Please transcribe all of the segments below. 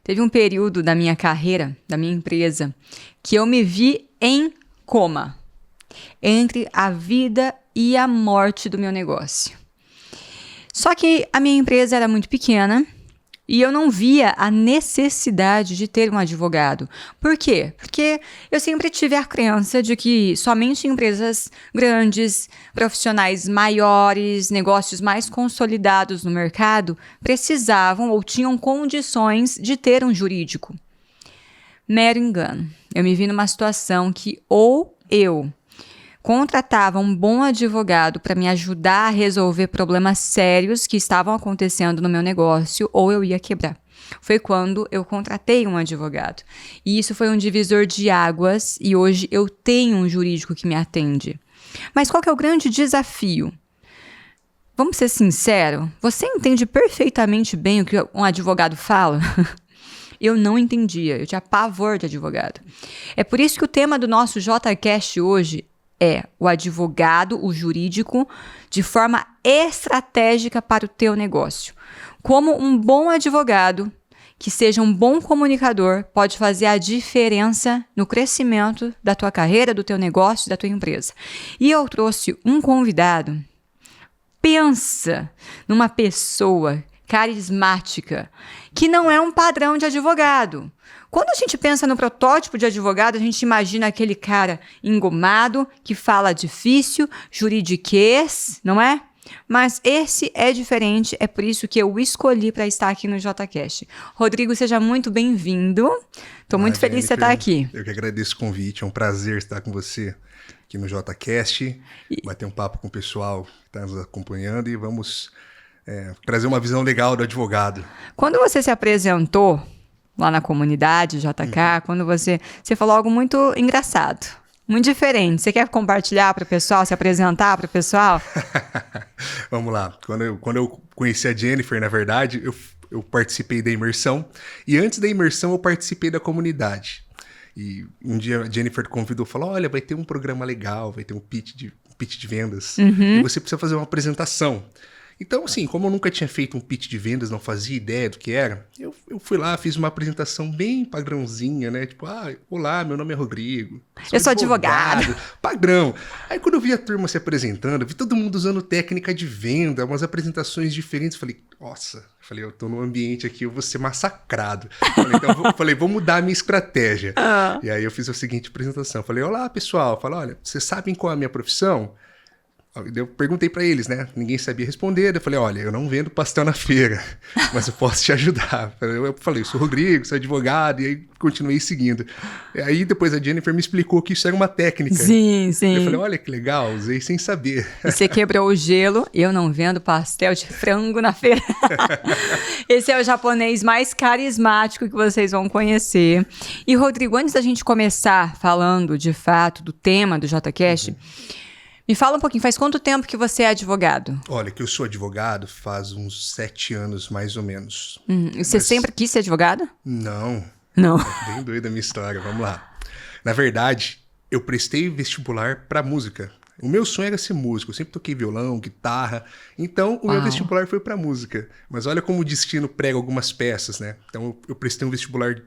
Teve um período da minha carreira, da minha empresa, que eu me vi em coma, entre a vida e a morte do meu negócio. Só que a minha empresa era muito pequena e eu não via a necessidade de ter um advogado. Por quê? Porque eu sempre tive a crença de que somente empresas grandes, profissionais maiores, negócios mais consolidados no mercado precisavam ou tinham condições de ter um jurídico. Mero engano. Eu me vi numa situação que ou eu contratava um bom advogado para me ajudar a resolver problemas sérios que estavam acontecendo no meu negócio, ou eu ia quebrar. Foi quando eu contratei um advogado. E isso foi um divisor de águas, e hoje eu tenho um jurídico que me atende. Mas qual que é o grande desafio? Vamos ser sinceros, você entende perfeitamente bem o que um advogado fala? Eu não entendia, eu tinha pavor de advogado. É por isso que o tema do nosso JCast hoje é o advogado, o jurídico, de forma estratégica para o teu negócio. Como um bom advogado, que seja um bom comunicador, pode fazer a diferença no crescimento da tua carreira, do teu negócio, da tua empresa. E eu trouxe um convidado. Pensa numa pessoa carismática, que não é um padrão de advogado. Quando a gente pensa no protótipo de advogado, a gente imagina aquele cara engomado, que fala difícil, juridiquês, não é? Mas esse é diferente, é por isso que eu o escolhi para estar aqui no JCast. Rodrigo, seja muito bem-vindo. Estou muito feliz de você estar aqui. Eu que agradeço o convite, é um prazer estar com você aqui no JCast, bater um papo com o pessoal que está nos acompanhando e vamos trazer uma visão legal do advogado. Quando você se apresentou lá na comunidade JK, quando você falou algo muito engraçado, muito diferente. Você quer compartilhar para o pessoal, se apresentar para o pessoal? Vamos lá. Quando eu conheci a Jennifer, na verdade, eu participei da imersão. E antes da imersão, eu participei da comunidade. E um dia a Jennifer convidou, falou, olha, vai ter um programa legal, vai ter um pitch de vendas. E você precisa fazer uma apresentação. Então, assim, como eu nunca tinha feito um pitch de vendas, não fazia ideia do que era, eu fui lá, fiz uma apresentação bem padrãozinha, né? Tipo, olá, meu nome é Rodrigo. Eu sou advogado. Padrão. Aí quando eu vi a turma se apresentando, vi todo mundo usando técnica de venda, umas apresentações diferentes, falei, nossa, eu tô num ambiente aqui, eu vou ser massacrado. Vou mudar a minha estratégia. E aí eu fiz a seguinte apresentação, falei, olá, pessoal. Falei, olha, vocês sabem qual é a minha profissão? Eu perguntei para eles, né? Ninguém sabia responder. Eu falei, olha, eu não vendo pastel na feira, mas eu posso te ajudar. Eu falei, eu sou Rodrigo, sou advogado, e aí continuei seguindo. E aí depois a Jennifer me explicou que isso era uma técnica. Sim, sim. Eu falei, olha que legal, usei sem saber. E você quebrou o gelo, eu não vendo pastel de frango na feira. Esse é o japonês mais carismático que vocês vão conhecer. E Rodrigo, antes da gente começar falando de fato do tema do JCast, me fala um pouquinho, faz quanto tempo que você é advogado? Olha, que eu sou advogado faz uns 7 anos, mais ou menos. E você sempre quis ser advogado? Não. Não. É bem doida a minha história, vamos lá. Na verdade, eu prestei vestibular para música. O meu sonho era ser músico, eu sempre toquei violão, guitarra, então o meu vestibular foi para música. Mas olha como o destino prega algumas peças, né? Então eu prestei um vestibular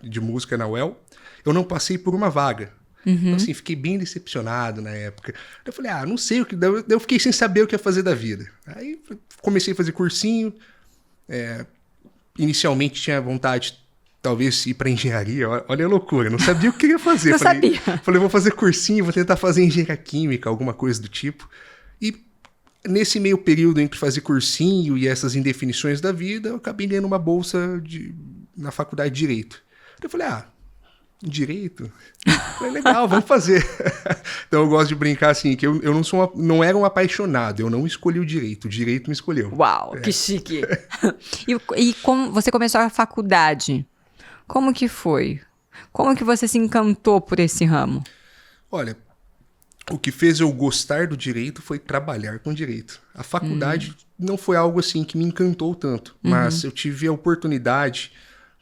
de música na UEL, eu não passei por uma vaga. Então, assim, fiquei bem decepcionado na época. Eu falei, não sei o que... Eu fiquei sem saber o que ia fazer da vida. Aí comecei a fazer cursinho. Inicialmente tinha vontade, talvez, ir para engenharia. Olha a loucura, não sabia o que eu ia fazer. Falei, vou fazer cursinho, vou tentar fazer engenharia química, alguma coisa do tipo. E nesse meio período entre fazer cursinho e essas indefinições da vida, eu acabei ganhando uma bolsa na faculdade de Direito. Eu falei, Direito? Falei, legal, vamos fazer. Então eu gosto de brincar assim, que eu não era um apaixonado, eu não escolhi o direito me escolheu. Uau, que chique. E como você começou a faculdade, como que foi? Como que você se encantou por esse ramo? Olha, o que fez eu gostar do direito foi trabalhar com direito. A faculdade não foi algo assim que me encantou tanto, mas eu tive a oportunidade...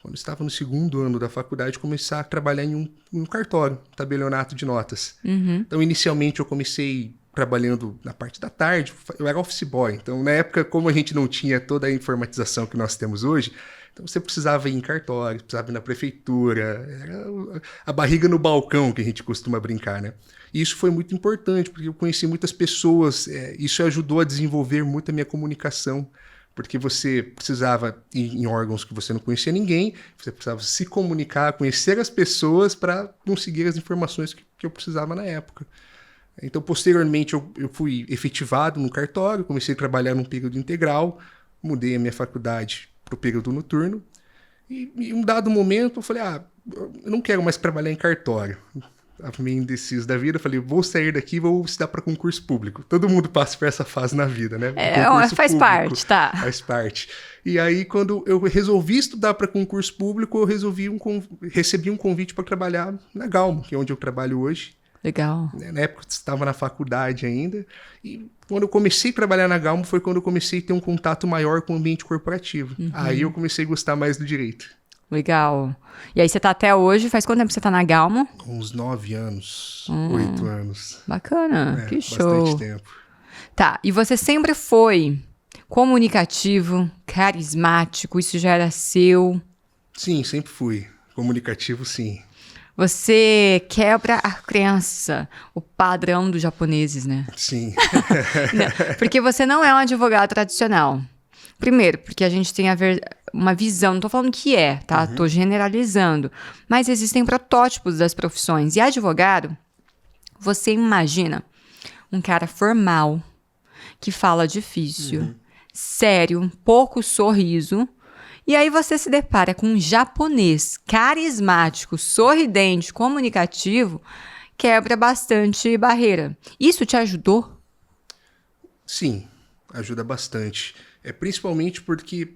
Quando estava no 2º ano da faculdade, começar a trabalhar em um cartório, tabelionato de notas. Então, inicialmente, eu comecei trabalhando na parte da tarde, eu era office boy. Então, na época, como a gente não tinha toda a informatização que nós temos hoje, Então você precisava ir em cartório, precisava ir na prefeitura, era a barriga no balcão que a gente costuma brincar, né? E isso foi muito importante, porque eu conheci muitas pessoas, isso ajudou a desenvolver muito a minha comunicação, porque você precisava ir em órgãos que você não conhecia ninguém, você precisava se comunicar, conhecer as pessoas para conseguir as informações que eu precisava na época. Então, posteriormente, eu fui efetivado no cartório, comecei a trabalhar num período integral, mudei a minha faculdade para o período noturno, e em um dado momento eu falei, eu não quero mais trabalhar em cartório. Estava meio indeciso da vida, eu falei, vou sair daqui e vou estudar para concurso público. Todo mundo passa por essa fase na vida, né? Faz público, parte, tá? Faz parte. E aí, quando eu resolvi estudar para concurso público, eu recebi um convite para trabalhar na Galmo, que é onde eu trabalho hoje. Legal. Na época eu estava na faculdade ainda, e quando eu comecei a trabalhar na Galmo foi quando eu comecei a ter um contato maior com o ambiente corporativo. Aí eu comecei a gostar mais do direito. Legal. E aí você tá até hoje, faz quanto tempo você tá na Galmo? Com uns 9 anos, 8 anos. Bacana, que show. Bastante tempo. Tá, e você sempre foi comunicativo, carismático, isso já era seu? Sim, sempre fui. Comunicativo, sim. Você quebra a crença, o padrão dos japoneses, né? Sim. Porque você não é um advogado tradicional. Primeiro, porque a gente tem uma visão, não tô falando que tá? Tô generalizando. Mas existem protótipos das profissões. E advogado, você imagina um cara formal, que fala difícil, sério, pouco sorriso. E aí você se depara com um japonês carismático, sorridente, comunicativo, quebra bastante barreira. Isso te ajudou? Sim, ajuda bastante. Principalmente porque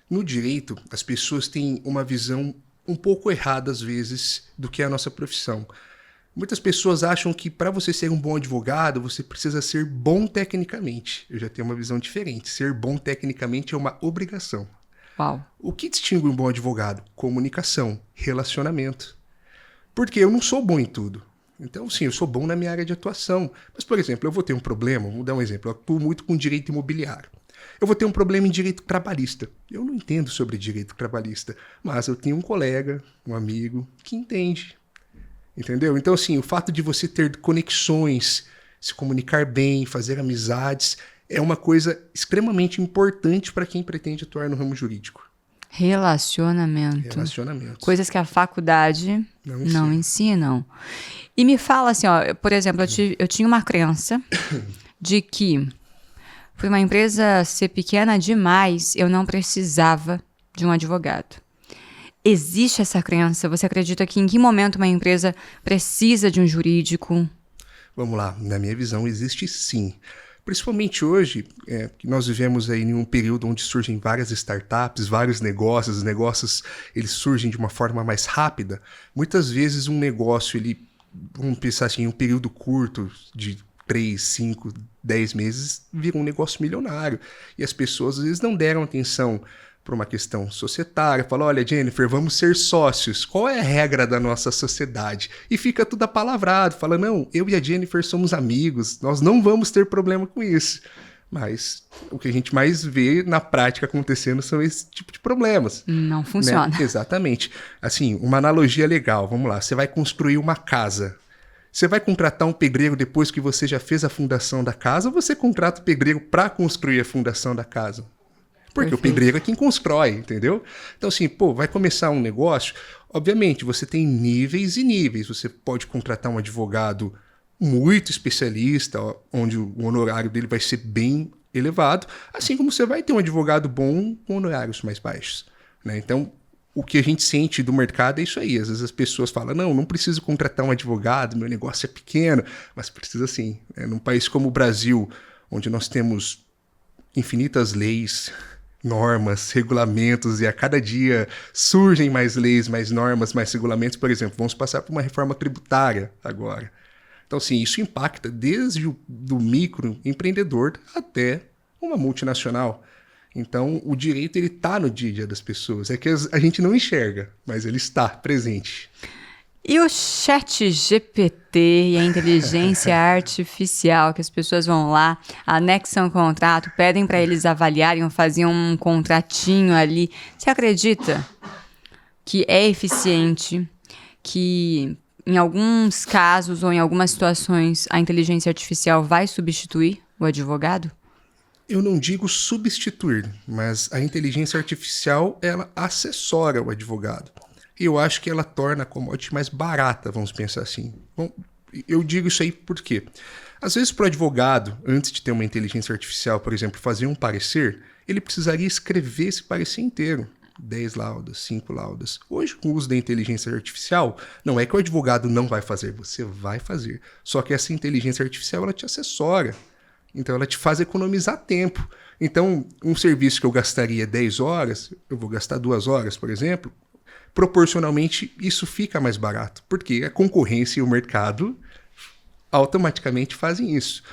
no direito as pessoas têm uma visão um pouco errada às vezes do que é a nossa profissão. Muitas pessoas acham que para você ser um bom advogado, você precisa ser bom tecnicamente. Eu já tenho uma visão diferente. Ser bom tecnicamente é uma obrigação. Uau. O que distingue um bom advogado? Comunicação, relacionamento. Porque eu não sou bom em tudo. Então, sim, eu sou bom na minha área de atuação. Mas, por exemplo, eu vou ter um problema, vou dar um exemplo, eu atuo muito com direito imobiliário. Eu vou ter um problema em direito trabalhista. Eu não entendo sobre direito trabalhista, mas eu tenho um colega, um amigo, que entende. Entendeu? Então, assim, o fato de você ter conexões, se comunicar bem, fazer amizades, é uma coisa extremamente importante para quem pretende atuar no ramo jurídico. Relacionamento. Coisas que a faculdade não ensinam. E me fala assim, ó, por exemplo, eu tinha uma crença de que por uma empresa ser pequena demais, eu não precisava de um advogado. Existe essa crença? Você acredita que em que momento uma empresa precisa de um jurídico? Vamos lá, na minha visão existe sim. Principalmente hoje, que nós vivemos aí em um período onde surgem várias startups, vários negócios, os negócios eles surgem de uma forma mais rápida. Muitas vezes um negócio, vamos pensar assim, em um período curto de 3, 5, 10 meses, vira um negócio milionário. E as pessoas às vezes não deram atenção para uma questão societária, fala, olha, Jennifer, vamos ser sócios, qual é a regra da nossa sociedade? E fica tudo apalavrado, fala, não, eu e a Jennifer somos amigos, nós não vamos ter problema com isso. Mas o que a gente mais vê na prática acontecendo são esse tipo de problemas. Não funciona. Né? Exatamente. Assim, uma analogia legal, vamos lá, você vai construir uma casa. Você vai contratar um pedreiro depois que você já fez a fundação da casa, ou você contrata o pedreiro para construir a fundação da casa? Porque Perfeito. O pedreiro é quem constrói, entendeu? Então, assim, vai começar um negócio, obviamente, você tem níveis e níveis. Você pode contratar um advogado muito especialista, onde o honorário dele vai ser bem elevado, assim como você vai ter um advogado bom com honorários mais baixos, né? Então, o que a gente sente do mercado é isso aí. Às vezes as pessoas falam, não preciso contratar um advogado, meu negócio é pequeno, mas precisa sim. Num país como o Brasil, onde nós temos infinitas leis, normas, regulamentos, e a cada dia surgem mais leis, mais normas, mais regulamentos. Por exemplo, vamos passar por uma reforma tributária agora. Então, assim, isso impacta desde o microempreendedor até uma multinacional. Então, o direito ele está no dia a dia das pessoas. É que a gente não enxerga, mas ele está presente. E o chat GPT e a inteligência artificial, que as pessoas vão lá, anexam um contrato, pedem para eles avaliarem ou faziam um contratinho ali. Você acredita que é eficiente, que em alguns casos ou em algumas situações a inteligência artificial vai substituir o advogado? Eu não digo substituir, mas a inteligência artificial, ela assessora o advogado. E eu acho que ela torna a commodity mais barata, vamos pensar assim. Bom, eu digo isso aí porque, às vezes, para o advogado, antes de ter uma inteligência artificial, por exemplo, fazer um parecer, ele precisaria escrever esse parecer inteiro. 10 laudas, 5 laudas. Hoje, com o uso da inteligência artificial, não é que o advogado não vai fazer, você vai fazer. Só que essa inteligência artificial, ela te assessora. Então, ela te faz economizar tempo. Então, um serviço que eu gastaria 10 horas, eu vou gastar 2 horas, por exemplo, proporcionalmente isso fica mais barato, porque a concorrência e o mercado automaticamente fazem isso.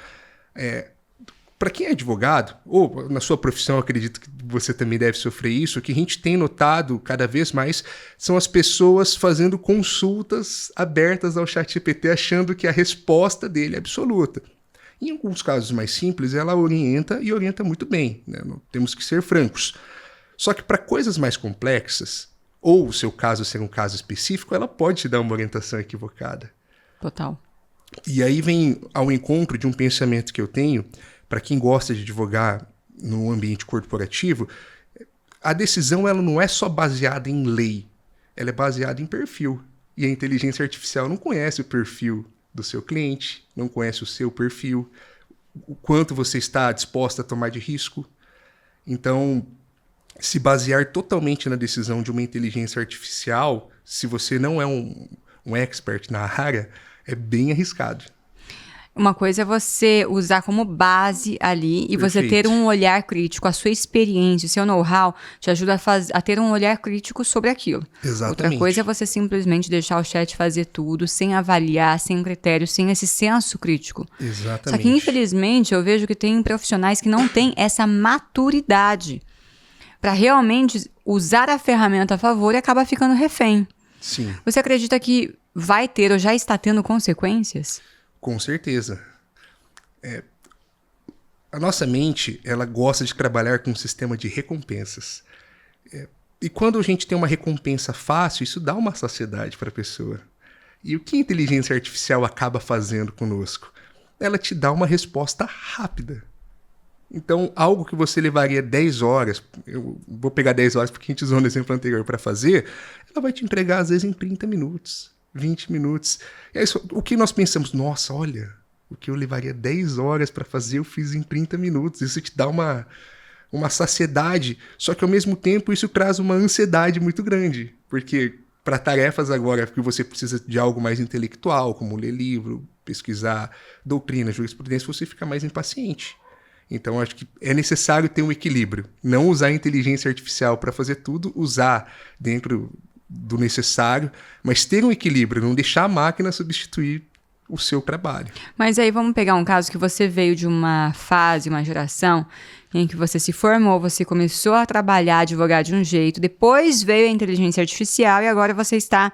Para quem é advogado, ou na sua profissão, eu acredito que você também deve sofrer isso, o que a gente tem notado cada vez mais são as pessoas fazendo consultas abertas ao ChatGPT, achando que a resposta dele é absoluta. Em alguns casos mais simples, ela orienta e orienta muito bem, né? Não temos que ser francos. Só que para coisas mais complexas, ou o seu caso ser um caso específico, ela pode te dar uma orientação equivocada. Total. E aí vem ao encontro de um pensamento que eu tenho, para quem gosta de advogar no ambiente corporativo, a decisão ela não é só baseada em lei, ela é baseada em perfil. E a inteligência artificial não conhece o perfil do seu cliente, não conhece o seu perfil, o quanto você está disposta a tomar de risco. Então, se basear totalmente na decisão de uma inteligência artificial, se você não é um expert na área, é bem arriscado. Uma coisa é você usar como base ali e você ter um olhar crítico, a sua experiência, o seu know-how te ajuda a ter um olhar crítico sobre aquilo. Exatamente. Outra coisa é você simplesmente deixar o chat fazer tudo, sem avaliar, sem critério, sem esse senso crítico. Exatamente. Só que, infelizmente, eu vejo que tem profissionais que não têm essa maturidade para realmente usar a ferramenta a favor e acaba ficando refém. Sim. Você acredita que vai ter ou já está tendo consequências? Com certeza. A nossa mente, ela gosta de trabalhar com um sistema de recompensas. E quando a gente tem uma recompensa fácil, isso dá uma saciedade para a pessoa. E o que a inteligência artificial acaba fazendo conosco? Ela te dá uma resposta rápida. Então, algo que você levaria 10 horas, eu vou pegar 10 horas porque a gente usou no exemplo anterior para fazer, ela vai te entregar às vezes em 30 minutos. 20 minutos. E aí, o que nós pensamos? Nossa, olha, o que eu levaria 10 horas para fazer, eu fiz em 30 minutos. Isso te dá uma saciedade. Só que, ao mesmo tempo, isso traz uma ansiedade muito grande. Porque para tarefas agora que você precisa de algo mais intelectual, como ler livro, pesquisar doutrina, jurisprudência, você fica mais impaciente. Então, acho que é necessário ter um equilíbrio. Não usar a inteligência artificial para fazer tudo, usar dentro do necessário, mas ter um equilíbrio, não deixar a máquina substituir o seu trabalho. Mas aí vamos pegar um caso que você veio de uma fase, uma geração, em que você se formou, você começou a trabalhar, advogar de um jeito, depois veio a inteligência artificial e agora você está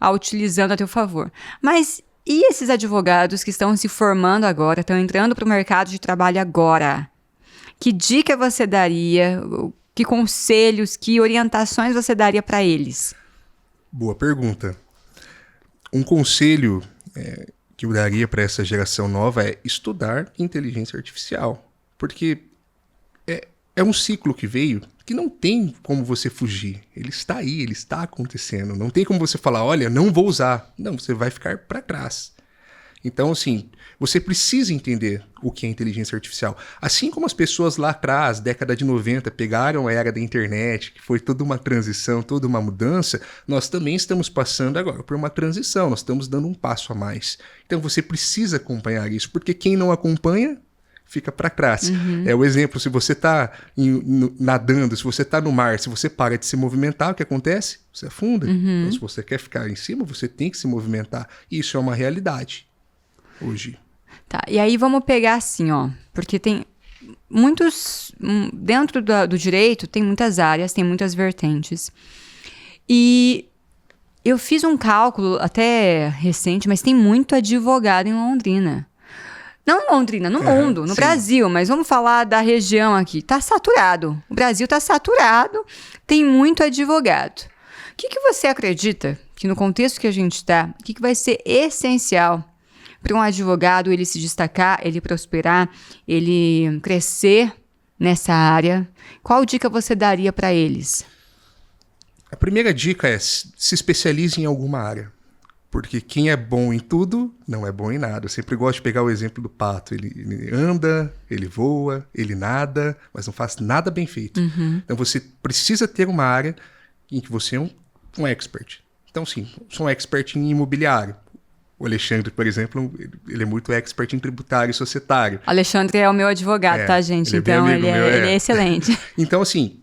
a utilizando a teu favor. Mas e esses advogados que estão se formando agora, estão entrando para o mercado de trabalho agora? Que dica você daria, que conselhos, que orientações você daria para eles? Boa pergunta. Um conselho que eu daria para essa geração nova é estudar inteligência artificial. Porque é um ciclo que veio que não tem como você fugir. Ele está aí, ele está acontecendo. Não tem como você falar, olha, não vou usar. Não, você vai ficar para trás. Então, assim, você precisa entender o que é inteligência artificial. Assim como as pessoas lá atrás, década de 90, pegaram a era da internet, que foi toda uma transição, toda uma mudança, nós também estamos passando agora por uma transição, nós estamos dando um passo a mais. Então, você precisa acompanhar isso, porque quem não acompanha fica para trás. É o exemplo, se você está nadando, se você está no mar, se você para de se movimentar, o que acontece? Você afunda. Então, se você quer ficar em cima, você tem que se movimentar. E isso é uma realidade hoje. Tá, e aí vamos pegar assim, ó, porque tem muitos, dentro do direito tem muitas áreas, tem muitas vertentes. E Eu fiz um cálculo até recente, mas tem muito advogado em Londrina. Não em Londrina, no mundo, no Brasil, mas vamos falar da região aqui. Tá saturado. O Brasil tá saturado, tem muito advogado. O que você acredita que no contexto que a gente está, o que vai ser essencial para um advogado ele se destacar, ele prosperar, ele crescer nessa área? Qual dica você daria para eles? A primeira dica é se especialize em alguma área. Porque quem é bom em tudo, não é bom em nada. Eu sempre gosto de pegar o exemplo do pato. Ele anda, ele voa, ele nada, mas não faz nada bem feito. Então você precisa ter uma área em que você é um expert. Então sim, sou um expert em imobiliário. O Alexandre, por exemplo, ele é muito expert em tributário e societário. Alexandre é o meu advogado, tá, gente? Então ele é excelente. Então assim,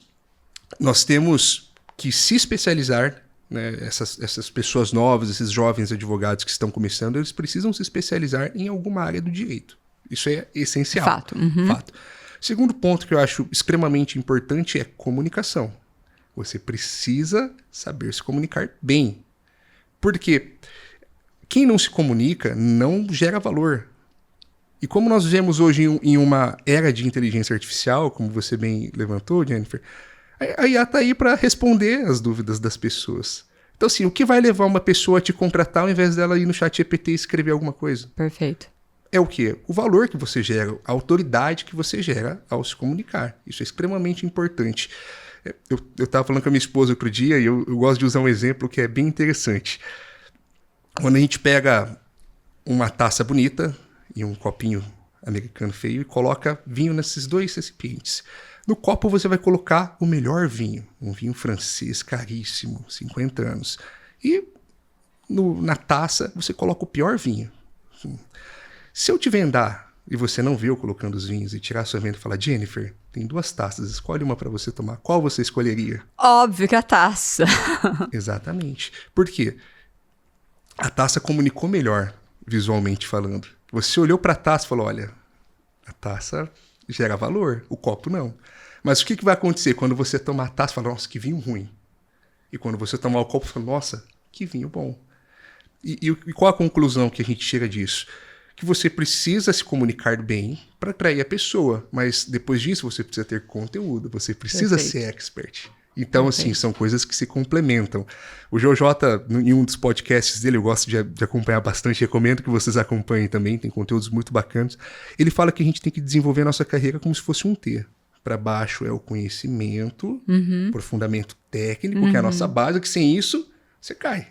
nós temos que se especializar, né? Essas pessoas novas, esses jovens advogados que estão começando, eles precisam se especializar em alguma área do direito. Isso é essencial. Fato. Fato. Segundo ponto que eu acho extremamente importante é comunicação. Você precisa saber se comunicar bem. Porque quem não se comunica não gera valor. E como nós vivemos hoje em uma era de inteligência artificial, como você bem levantou, Jennifer, a IA está aí para responder as dúvidas das pessoas. Então, assim, o que vai levar uma pessoa a te contratar ao invés dela ir no ChatGPT e escrever alguma coisa? Perfeito. É o quê? O valor que você gera, a autoridade que você gera ao se comunicar. Isso é extremamente importante. Eu estava falando com a minha esposa outro dia e eu gosto de usar um exemplo que é bem interessante. Quando a gente pega uma taça bonita e um copinho americano feio e coloca vinho nesses dois recipientes. No copo você vai colocar o melhor vinho, um vinho francês caríssimo, 50 anos. E na taça você coloca o pior vinho. Se eu te vendar e você não vê eu colocando os vinhos e tirar sua venda e falar, Jennifer, tem 2 taças, escolhe uma para você tomar, qual você escolheria? Óbvio que a taça. Exatamente. Por quê? A taça comunicou melhor, visualmente falando. Você olhou para a taça e falou, olha, a taça gera valor, o copo não. Mas o que vai acontecer quando você tomar a taça e falar, nossa, que vinho ruim. E quando você tomar o copo, fala, nossa, que vinho bom. E qual a conclusão que a gente chega disso? Que você precisa se comunicar bem para atrair a pessoa, mas depois disso você precisa ter conteúdo, você precisa ser expert. Então, assim, são coisas que se complementam. O Jojota, em um dos podcasts dele, eu gosto de acompanhar bastante, recomendo que vocês acompanhem também, tem conteúdos muito bacanas. Ele fala que a gente tem que desenvolver a nossa carreira como se fosse um T. Para baixo é o conhecimento, aprofundamento técnico, que é a nossa base, que sem isso, você cai.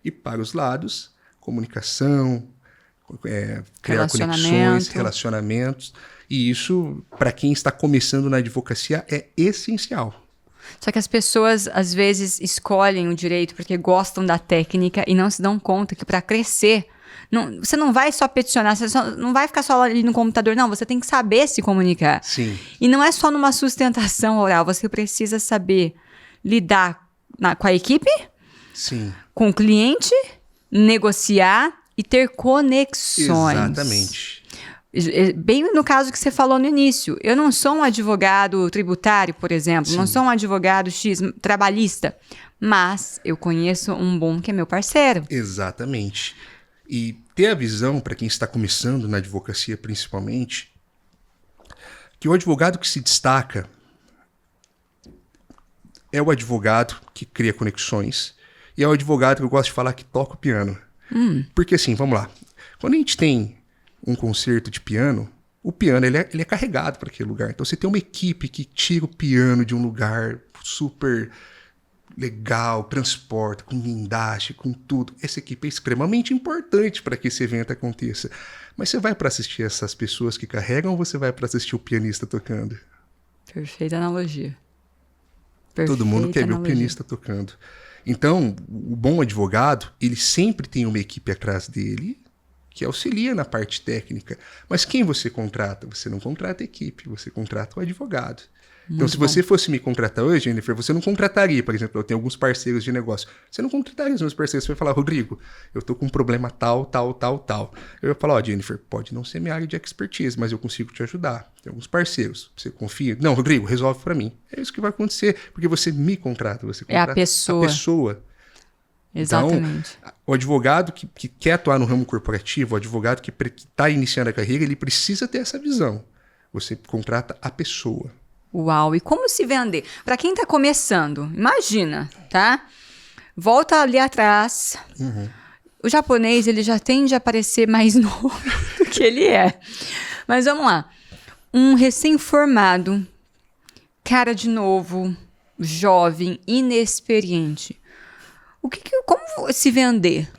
E para os lados, comunicação, criar conexões, relacionamentos. E isso, para quem está começando na advocacia, é essencial. Só que as pessoas, às vezes, escolhem o direito porque gostam da técnica e não se dão conta que para crescer, você não vai só peticionar, você não vai ficar só ali no computador, não, você tem que saber se comunicar. Sim. E não é só numa sustentação oral, você precisa saber lidar com a equipe, sim, com o cliente, negociar e ter conexões. Exatamente. Bem no caso que você falou no início, eu não sou um advogado tributário, por exemplo, não sou um advogado X trabalhista, mas eu conheço um bom que é meu parceiro. Exatamente. E ter a visão, para quem está começando na advocacia principalmente, que o advogado que se destaca é o advogado que cria conexões e é o advogado que eu gosto de falar que toca o piano. Porque assim, vamos lá, quando a gente tem um concerto de piano, o piano ele é carregado para aquele lugar. Então você tem uma equipe que tira o piano de um lugar super legal, transporta, com guindaste, com tudo. Essa equipe é extremamente importante para que esse evento aconteça. Mas você vai para assistir essas pessoas que carregam ou você vai para assistir o pianista tocando? Perfeita analogia. Todo mundo quer ver o pianista tocando. Então, o bom advogado, ele sempre tem uma equipe atrás dele que auxilia na parte técnica. Mas quem você contrata? Você não contrata a equipe, você contrata o advogado. Então, se você fosse me contratar hoje, Jennifer, você não contrataria, por exemplo, eu tenho alguns parceiros de negócio. Você não contrataria os meus parceiros, você vai falar, Rodrigo, eu tô com um problema tal, tal, tal, tal. Eu ia falar, Jennifer, pode não ser minha área de expertise, mas eu consigo te ajudar. Tem alguns parceiros, você confia? Não, Rodrigo, resolve para mim. É isso que vai acontecer, porque você me contrata, você contrata a pessoa. Exatamente. Então, o advogado que quer atuar no ramo corporativo, o advogado que está iniciando a carreira, ele precisa ter essa visão. Você contrata a pessoa. Uau, e como se vender? Para quem está começando, imagina, tá? Volta ali atrás. O japonês, ele já tende a parecer mais novo do que ele é. Mas vamos lá. Um recém-formado, cara de novo, jovem, inexperiente. Como se vender?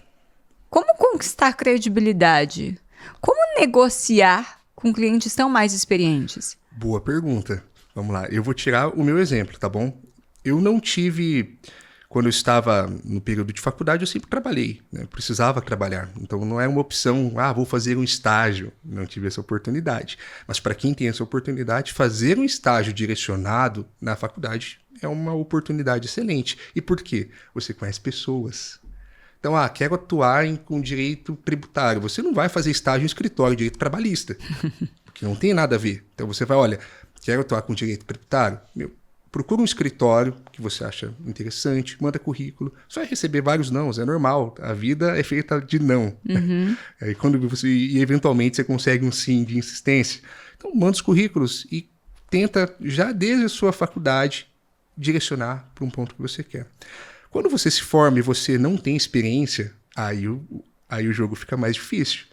Como conquistar credibilidade? Como negociar com clientes tão mais experientes? Boa pergunta. Vamos lá, eu vou tirar o meu exemplo, tá bom? Eu não tive... Quando eu estava no período de faculdade, eu sempre trabalhei, né? Eu precisava trabalhar. Então, não é uma opção, vou fazer um estágio. Não tive essa oportunidade. Mas para quem tem essa oportunidade, fazer um estágio direcionado na faculdade é uma oportunidade excelente. E por quê? Você conhece pessoas. Então, quero atuar com direito tributário. Você não vai fazer estágio em escritório de direito trabalhista, porque não tem nada a ver. Então, você vai, olha, quero atuar com direito tributário? Procura um escritório que você acha interessante, manda currículo. Você vai receber vários nãos, é normal. A vida é feita de não. E eventualmente você consegue um sim de insistência. Então, manda os currículos e tenta, já desde a sua faculdade, direcionar para um ponto que você quer. Quando você se forma e você não tem experiência, aí o jogo fica mais difícil.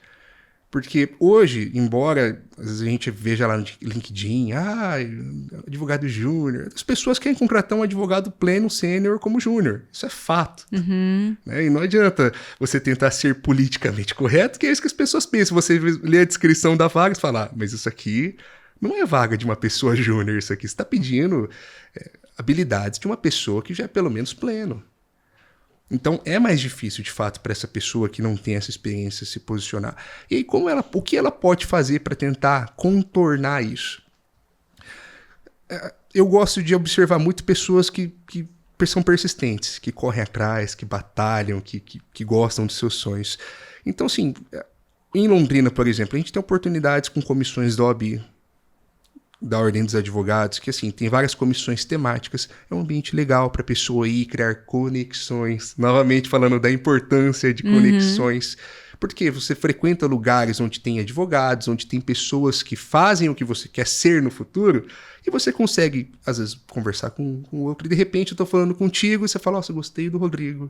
Porque hoje, embora às vezes a gente veja lá no LinkedIn, advogado júnior, as pessoas querem contratar um advogado pleno sênior como júnior. Isso é fato. Né? E não adianta você tentar ser politicamente correto, que é isso que as pessoas pensam. Você lê a descrição da vaga e fala, mas isso aqui não é vaga de uma pessoa júnior, isso aqui. Você está pedindo habilidades de uma pessoa que já é pelo menos pleno. Então, é mais difícil, de fato, para essa pessoa que não tem essa experiência se posicionar. E aí, o que ela pode fazer para tentar contornar isso? Eu gosto de observar muito pessoas que são persistentes, que correm atrás, que batalham, que gostam dos seus sonhos. Então, assim, em Londrina, por exemplo, a gente tem oportunidades com comissões da OAB, da Ordem dos Advogados, que assim, tem várias comissões temáticas, é um ambiente legal para a pessoa ir criar conexões, novamente falando da importância de conexões, porque você frequenta lugares onde tem advogados, onde tem pessoas que fazem o que você quer ser no futuro, e você consegue, às vezes, conversar com o outro, e de repente eu tô falando contigo, e você fala, nossa, eu gostei do Rodrigo.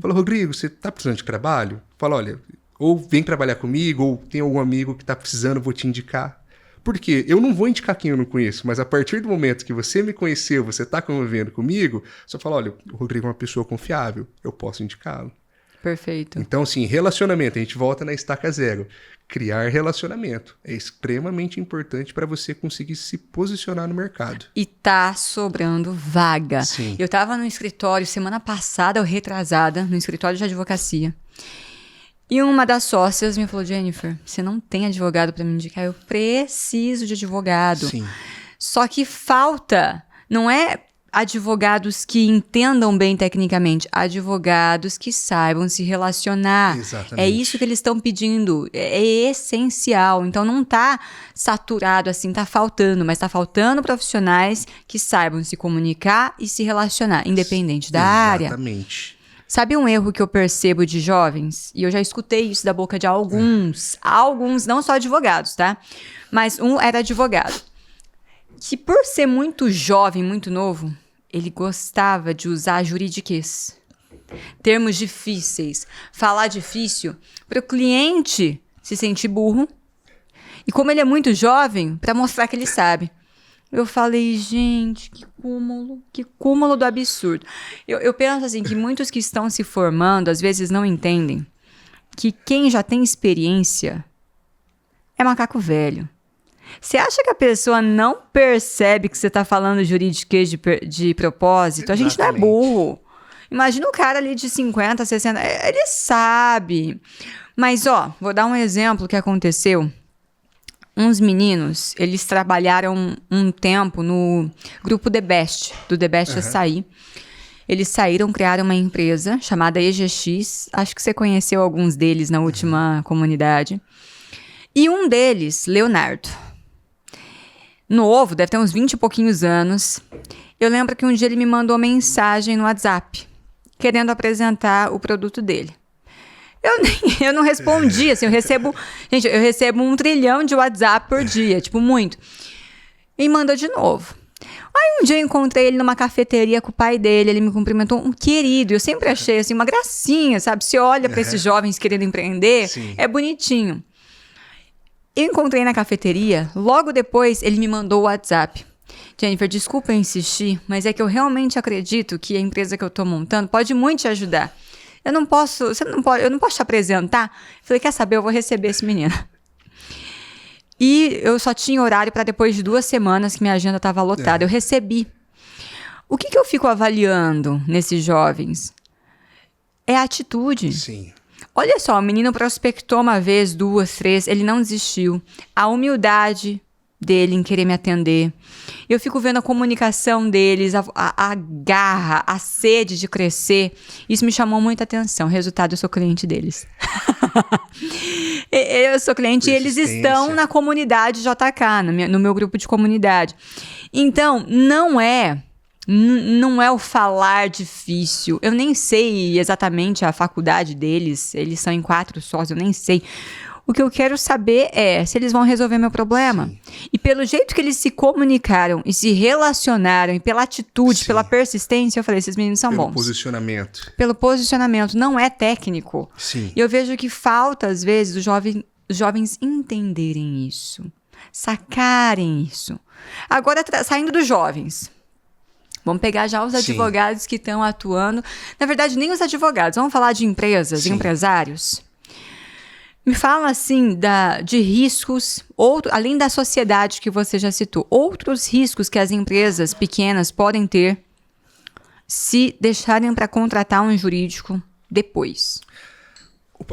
Fala, Rodrigo, você tá precisando de trabalho? Fala, olha, ou vem trabalhar comigo, ou tem algum amigo que tá precisando, vou te indicar. Porque eu não vou indicar quem eu não conheço, mas a partir do momento que você me conheceu, você está convivendo comigo, você fala, olha, o Rodrigo é uma pessoa confiável, eu posso indicá-lo. Perfeito. Então, assim, relacionamento, a gente volta na estaca zero. Criar relacionamento é extremamente importante para você conseguir se posicionar no mercado. E tá sobrando vaga. Sim. Eu estava no escritório semana passada, ou retrasada, no escritório de advocacia. E uma das sócias me falou, Jennifer, você não tem advogado para me indicar? Eu preciso de advogado. Sim. Só que falta, não é advogados que entendam bem tecnicamente, advogados que saibam se relacionar. Exatamente. É isso que eles estão pedindo, é essencial. Então não tá saturado assim, tá faltando, mas tá faltando profissionais que saibam se comunicar e se relacionar, independente da área. Exatamente. Sabe um erro que eu percebo de jovens? E eu já escutei isso da boca de alguns, não só advogados, tá? Mas um era advogado. Que por ser muito jovem, muito novo, ele gostava de usar juridiquês. Termos difíceis, falar difícil, para o cliente se sentir burro. E como ele é muito jovem, para mostrar que ele sabe. Eu falei, gente, que cúmulo do absurdo. Eu penso assim, que muitos que estão se formando, às vezes não entendem que quem já tem experiência é macaco velho. Você acha que a pessoa não percebe que você está falando juridiquês de propósito? A gente não é burro. Imagina o cara ali de 50, 60, ele sabe. Mas, vou dar um exemplo que aconteceu. Uns meninos, eles trabalharam um tempo no grupo The Best, do The Best Açaí. Eles saíram, criaram uma empresa chamada EGX. Acho que você conheceu alguns deles na última comunidade. E um deles, Leonardo, novo, deve ter uns 20 e pouquinhos anos. Eu lembro que um dia ele me mandou mensagem no WhatsApp. querendo apresentar o produto dele. Eu não respondi, assim, eu recebo 1 trilhão de WhatsApp por dia, tipo, muito. E manda de novo. Aí um dia eu encontrei ele numa cafeteria com o pai dele, ele me cumprimentou, um querido, eu sempre achei, assim, uma gracinha, sabe? Você olha para esses jovens querendo empreender, Sim. é bonitinho. Eu encontrei na cafeteria, logo depois ele me mandou o WhatsApp. Jennifer, desculpa eu insistir, mas é que eu realmente acredito que a empresa que eu tô montando pode muito te ajudar. Eu não posso te apresentar? Falei, quer saber, eu vou receber esse menino. E eu só tinha horário para depois de 2 semanas que minha agenda estava lotada. Eu recebi. O que eu fico avaliando nesses jovens? É a atitude. Sim. Olha só, o menino prospectou uma vez, 2, 3, ele não desistiu. A humildade dele em querer me atender. Eu fico vendo a comunicação deles, a garra, a sede de crescer. Isso me chamou muita atenção. Resultado, eu sou cliente deles. Eu sou cliente e eles estão na comunidade JK, no meu grupo de comunidade. Então, não é o falar difícil. Eu nem sei exatamente a faculdade deles. Eles são em 4 sócios, eu nem sei. O que eu quero saber é se eles vão resolver meu problema. Sim. E pelo jeito que eles se comunicaram e se relacionaram, e pela atitude, pela persistência, eu falei, esses meninos são bons. Pelo posicionamento. Pelo posicionamento, não é técnico. Sim. E eu vejo que falta, às vezes, os jovens entenderem isso, sacarem isso. Agora, saindo dos jovens, vamos pegar já os advogados que estão atuando. Na verdade, nem os advogados, vamos falar de empresas, de empresários. Me fala, assim, de riscos, além da sociedade que você já citou, outros riscos que as empresas pequenas podem ter se deixarem para contratar um jurídico depois.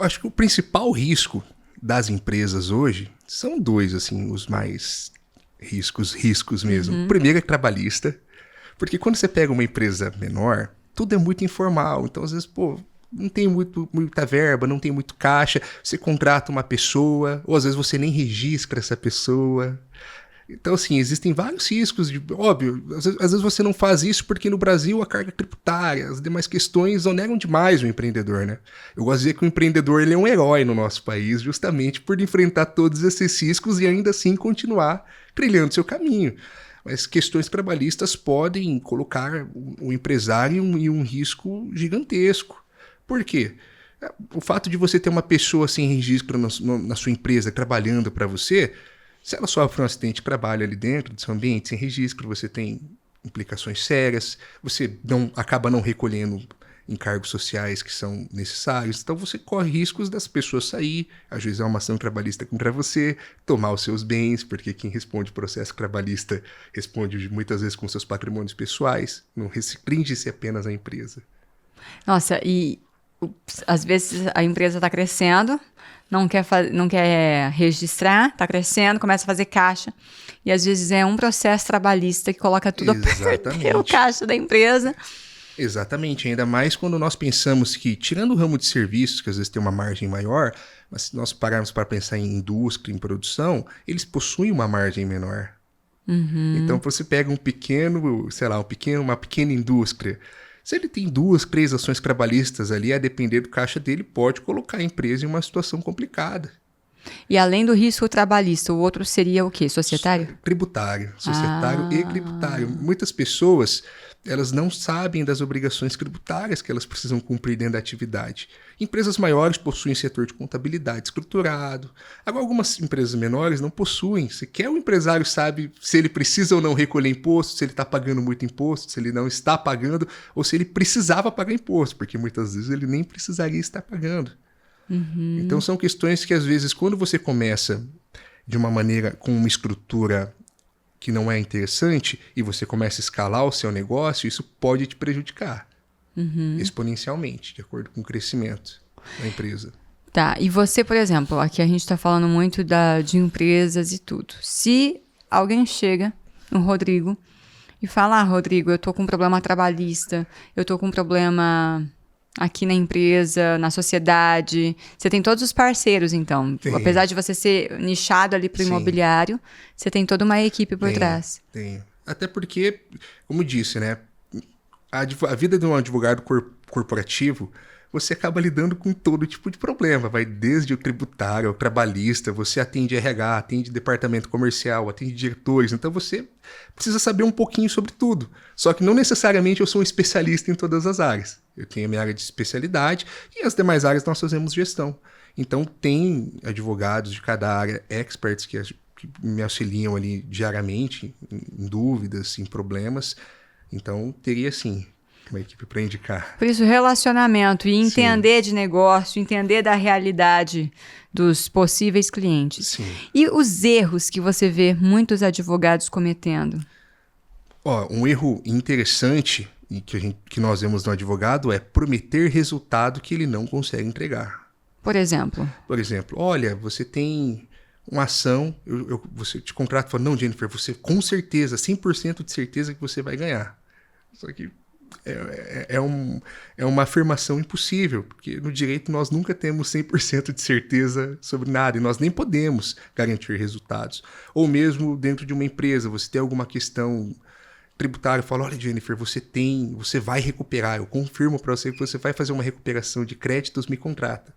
Acho que o principal risco das empresas hoje são 2, assim, os mais riscos mesmo. O primeiro é trabalhista, porque quando você pega uma empresa menor, tudo é muito informal, então às vezes, não tem muita verba, não tem muito caixa, você contrata uma pessoa, ou às vezes você nem registra essa pessoa. Então, assim, existem vários riscos, óbvio, às vezes você não faz isso porque no Brasil a carga tributária, as demais questões onegam demais o empreendedor, né? Eu gosto de dizer que o empreendedor ele é um herói no nosso país, justamente por enfrentar todos esses riscos e ainda assim continuar trilhando seu caminho. Mas questões trabalhistas podem colocar o empresário em um risco gigantesco. Por quê? O fato de você ter uma pessoa sem registro na sua empresa trabalhando para você, se ela sofre um acidente de trabalho ali dentro do seu ambiente sem registro, você tem implicações sérias, você acaba não recolhendo encargos sociais que são necessários, então você corre riscos das pessoas sair, ajuizar uma ação trabalhista contra você, tomar os seus bens, porque quem responde processo trabalhista responde muitas vezes com seus patrimônios pessoais, não restringe-se apenas à empresa. Nossa, e às vezes a empresa está crescendo, não quer registrar, está crescendo, começa a fazer caixa. E às vezes é um processo trabalhista que coloca tudo a perder o caixa da empresa. Exatamente, ainda mais quando nós pensamos que, tirando o ramo de serviços, que às vezes tem uma margem maior, mas se nós pararmos para pensar em indústria, em produção, eles possuem uma margem menor. Então você pega uma pequena indústria. Se ele tem 2, 3 ações trabalhistas ali, a depender do caixa dele, pode colocar a empresa em uma situação complicada. E além do risco trabalhista, o outro seria o quê? Societário? Tributário. Societário e tributário. Muitas pessoas, elas não sabem das obrigações tributárias que elas precisam cumprir dentro da atividade. Empresas maiores possuem setor de contabilidade estruturado. Agora, algumas empresas menores não possuem. Sequer o empresário sabe se ele precisa ou não recolher imposto, se ele está pagando muito imposto, se ele não está pagando, ou se ele precisava pagar imposto, porque muitas vezes ele nem precisaria estar pagando. Então são questões que às vezes quando você começa de uma maneira com uma estrutura que não é interessante e você começa a escalar o seu negócio, isso pode te prejudicar exponencialmente, de acordo com o crescimento da empresa. Tá, e você, por exemplo, aqui a gente está falando muito de empresas e tudo. Se alguém chega, o Rodrigo, e fala, Rodrigo, eu tô com um problema trabalhista, eu tô com um problema aqui na empresa, na sociedade. Você tem todos os parceiros, então. Tem. Apesar de você ser nichado ali para o imobiliário, você tem toda uma equipe por trás. Tem. Até porque, como disse, né? A vida de um advogado corporativo, você acaba lidando com todo tipo de problema. Vai desde o tributário ao trabalhista, você atende RH, atende departamento comercial, atende diretores. Então você precisa saber um pouquinho sobre tudo. Só que não necessariamente eu sou um especialista em todas as áreas. Eu tenho a minha área de especialidade e as demais áreas nós fazemos gestão. Então tem advogados de cada área, experts que me auxiliam ali diariamente em dúvidas, em problemas. Então teria sim uma equipe para indicar. Por isso, relacionamento e entender de negócio, entender da realidade dos possíveis clientes. Sim. E os erros que você vê muitos advogados cometendo? Um erro interessante e que nós vemos no advogado é prometer resultado que ele não consegue entregar. Por exemplo? Por exemplo, olha, você tem uma ação, você te contrata e fala, não, Jennifer, você com certeza, 100% de certeza que você vai ganhar. Só que é uma afirmação impossível, porque no direito nós nunca temos 100% de certeza sobre nada, e nós nem podemos garantir resultados. Ou mesmo dentro de uma empresa, você tem alguma questão tributária, fala, olha, Jennifer, você vai recuperar, eu confirmo para você que você vai fazer uma recuperação de créditos, me contrata.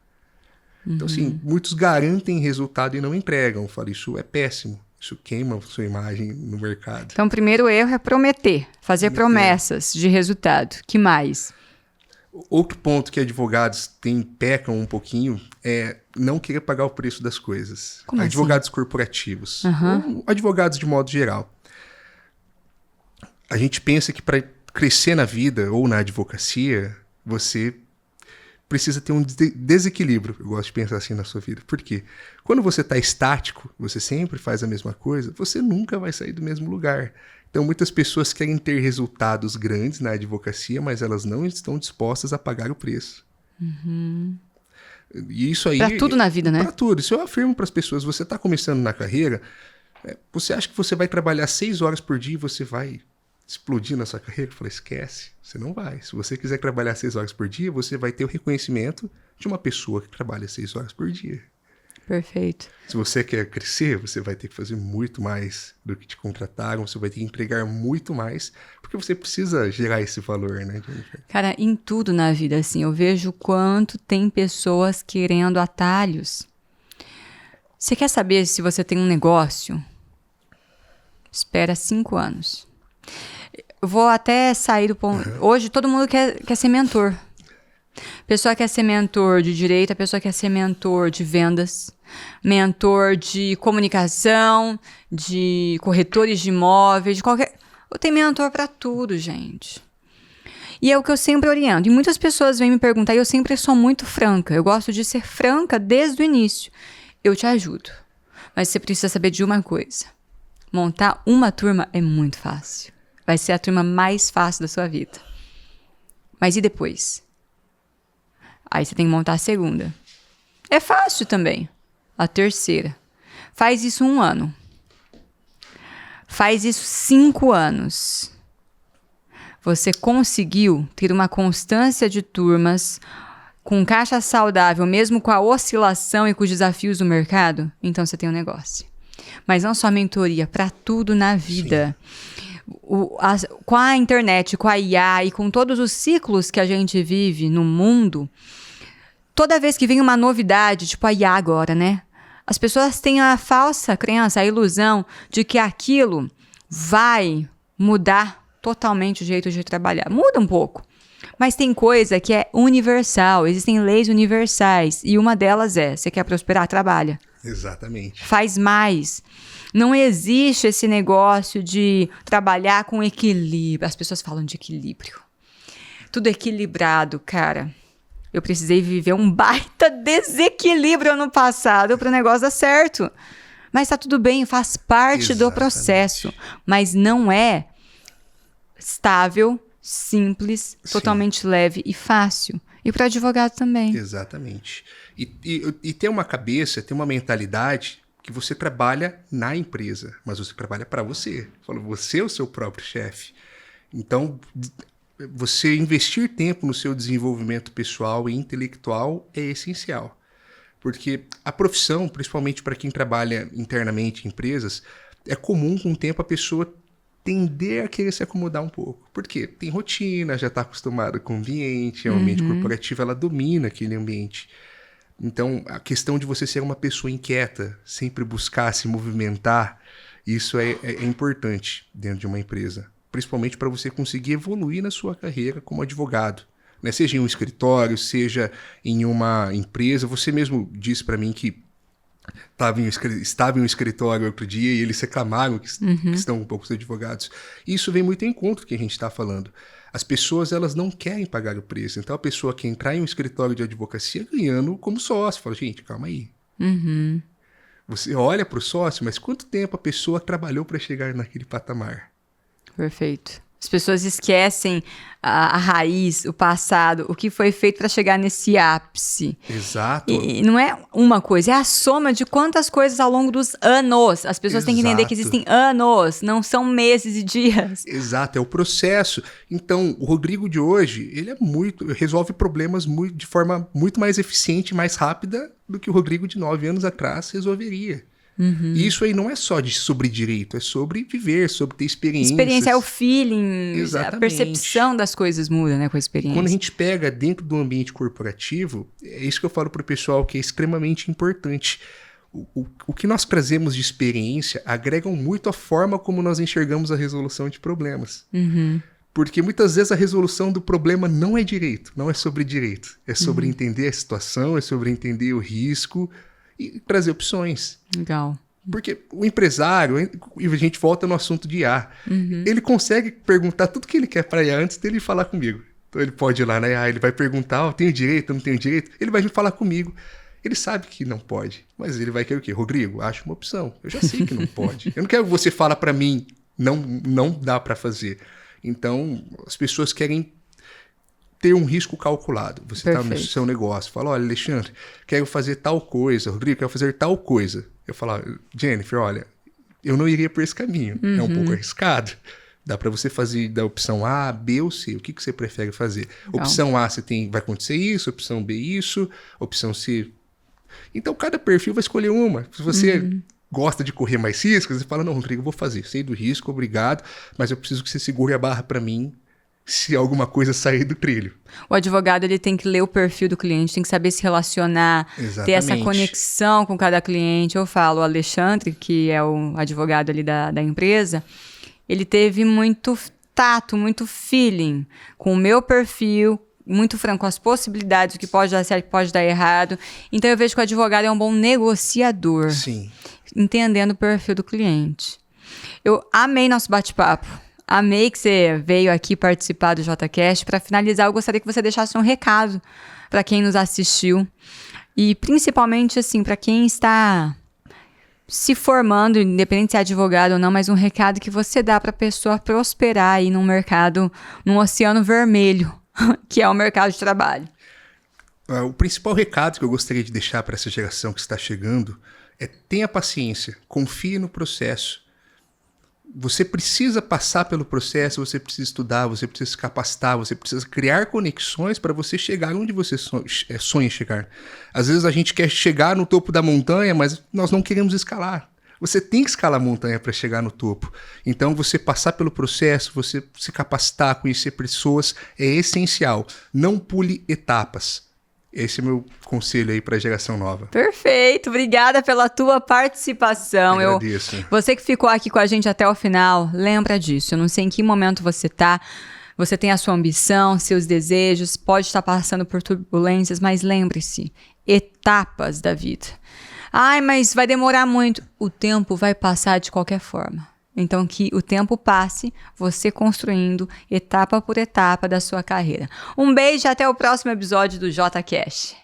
Então, assim, muitos garantem resultado e não entregam. Eu falo, isso é péssimo. Isso queima a sua imagem no mercado. Então, o primeiro erro é prometer, fazer promessas de resultado. Que mais? Outro ponto que advogados pecam um pouquinho é não querer pagar o preço das coisas. Como advogados assim? Corporativos. Ou advogados de modo geral. A gente pensa que para crescer na vida ou na advocacia, você precisa ter um desequilíbrio. Eu gosto de pensar assim na sua vida. Por quê? Quando você está estático, você sempre faz a mesma coisa, você nunca vai sair do mesmo lugar. Então, muitas pessoas querem ter resultados grandes na advocacia, mas elas não estão dispostas a pagar o preço. E isso aí... Para tudo na vida, né? Para tudo. Isso eu afirmo para as pessoas. Você está começando na carreira, você acha que você vai trabalhar 6 horas por dia e você vai explodir na sua carreira? Eu falei, esquece, você não vai. Se você quiser trabalhar 6 horas por dia, você vai ter o reconhecimento de uma pessoa que trabalha 6 horas por dia. Perfeito. Se você quer crescer, você vai ter que fazer muito mais do que te contrataram, você vai ter que entregar muito mais, porque você precisa gerar esse valor, né, Jennifer? Cara, em tudo na vida, assim, eu vejo quanto tem pessoas querendo atalhos. Você quer saber se você tem um negócio? Espera 5 anos. Eu vou até sair do ponto... Hoje todo mundo quer ser mentor. A pessoa quer ser mentor de direito, a pessoa quer ser mentor de vendas, mentor de comunicação, de corretores de imóveis, de qualquer... Eu tenho mentor para tudo, gente. E é o que eu sempre oriento. E muitas pessoas vêm me perguntar, e eu sempre sou muito franca. Eu gosto de ser franca desde o início. Eu te ajudo. Mas você precisa saber de uma coisa. Montar uma turma é muito fácil. Vai ser a turma mais fácil da sua vida. Mas e depois? Aí você tem que montar a segunda. É fácil também. A terceira. Faz isso 1 ano. Faz isso 5 anos. Você conseguiu ter uma constância de turmas com caixa saudável, mesmo com a oscilação e com os desafios do mercado? Então você tem um negócio. Mas não só mentoria, para tudo na vida. Com a internet, com a IA e com todos os ciclos que a gente vive no mundo, toda vez que vem uma novidade, tipo a IA agora, né? As pessoas têm a falsa crença, a ilusão de que aquilo vai mudar totalmente o jeito de trabalhar. Muda um pouco. Mas tem coisa que é universal, existem leis universais. E uma delas é, você quer prosperar? Trabalha. Exatamente. Faz mais. Não existe esse negócio de trabalhar com equilíbrio. As pessoas falam de equilíbrio. Tudo equilibrado, cara. Eu precisei viver um baita desequilíbrio ano passado para o negócio dar certo. Mas tá tudo bem, faz parte do processo. Mas não é estável, simples, totalmente leve e fácil. E para advogado também. Exatamente. E ter uma cabeça, ter uma mentalidade que você trabalha na empresa, mas você trabalha para você. Você é o seu próprio chefe. Então, você investir tempo no seu desenvolvimento pessoal e intelectual é essencial. Porque a profissão, principalmente para quem trabalha internamente em empresas, é comum com o tempo a pessoa tender a querer se acomodar um pouco. Por quê? Tem rotina, já está acostumado com o ambiente, o ambiente corporativo, ela domina aquele ambiente. Então, a questão de você ser uma pessoa inquieta, sempre buscar se movimentar, isso é importante dentro de uma empresa. Principalmente para você conseguir evoluir na sua carreira como advogado. Né? Seja em um escritório, seja em uma empresa. Você mesmo disse para mim que estava em um escritório outro dia e eles reclamaram que estão com poucos advogados. E isso vem muito em conta do que a gente está falando. As pessoas, elas não querem pagar o preço. Então, a pessoa quer entrar em um escritório de advocacia ganhando como sócio. Fala, gente, calma aí. Você olha para o sócio, mas quanto tempo a pessoa trabalhou para chegar naquele patamar? Perfeito. As pessoas esquecem a raiz, o passado, o que foi feito para chegar nesse ápice. Exato. E não é uma coisa, é a soma de quantas coisas ao longo dos anos. As pessoas têm que entender que existem anos, não são meses e dias. Exato, é o processo. Então, o Rodrigo de hoje, ele resolve problemas de forma muito mais eficiente e mais rápida do que o Rodrigo de 9 anos atrás resolveria. E isso aí não é só sobre direito, é sobre viver, sobre ter experiências. Experiência é o feeling, Exatamente. A percepção das coisas muda, né, com a experiência. Quando a gente pega dentro do ambiente corporativo, é isso que eu falo para o pessoal que é extremamente importante. O que nós trazemos de experiência agregam muito a forma como nós enxergamos a resolução de problemas. Porque muitas vezes a resolução do problema não é direito, não é sobre direito. É sobre entender a situação, é sobre entender o risco e trazer opções. Legal. Porque o empresário, e a gente volta no assunto de IA, ele consegue perguntar tudo que ele quer para IA antes dele falar comigo. Então ele pode ir lá na IA, ele vai perguntar, tenho direito, não tenho direito? Ele vai vir falar comigo. Ele sabe que não pode, mas ele vai querer o quê? Rodrigo, acho uma opção. Eu já sei que não pode. Eu não quero que você fale para mim, não dá para fazer. Então, as pessoas querem ter um risco calculado. Você está no seu negócio, fala, olha, Alexandre, quero fazer tal coisa, Rodrigo, quero fazer tal coisa. Eu falo, Jennifer, olha, eu não iria por esse caminho, é um pouco arriscado. Dá para você fazer da opção A, B ou C. O que você prefere fazer? Legal. Opção A, vai acontecer isso, opção B isso, opção C. Então, cada perfil vai escolher uma. Se você gosta de correr mais riscos, você fala, não, Rodrigo, eu vou fazer. Sei do risco, obrigado, mas eu preciso que você segure a barra para mim se alguma coisa sair do trilho. O advogado, ele tem que ler o perfil do cliente, tem que saber se relacionar, ter essa conexão com cada cliente. Eu falo, o Alexandre, que é o advogado ali da empresa, ele teve muito tato, muito feeling com o meu perfil, muito franco com as possibilidades, o que pode dar certo, o que pode dar errado. Então, eu vejo que o advogado é um bom negociador. Sim. Entendendo o perfil do cliente. Eu amei nosso bate-papo. Amei que você veio aqui participar do JCast. Para finalizar, eu gostaria que você deixasse um recado para quem nos assistiu. E principalmente, assim, para quem está se formando, independente se é advogado ou não, mas um recado que você dá para a pessoa prosperar aí num mercado, num oceano vermelho, que é o mercado de trabalho. O principal recado que eu gostaria de deixar para essa geração que está chegando é: tenha paciência, confie no processo. Você precisa passar pelo processo, você precisa estudar, você precisa se capacitar, você precisa criar conexões para você chegar onde você sonha chegar. Às vezes a gente quer chegar no topo da montanha, mas nós não queremos escalar. Você tem que escalar a montanha para chegar no topo. Então, você passar pelo processo, você se capacitar, conhecer pessoas é essencial. Não pule etapas. Esse é o meu conselho aí para a geração nova. Perfeito, obrigada pela tua participação. Eu agradeço. Você que ficou aqui com a gente até o final, lembra disso. Eu não sei em que momento você está. Você tem a sua ambição, seus desejos, pode estar passando por turbulências, mas lembre-se, etapas da vida. Ai, mas vai demorar muito. O tempo vai passar de qualquer forma. Então, que o tempo passe, você construindo etapa por etapa da sua carreira. Um beijo e até o próximo episódio do JCast.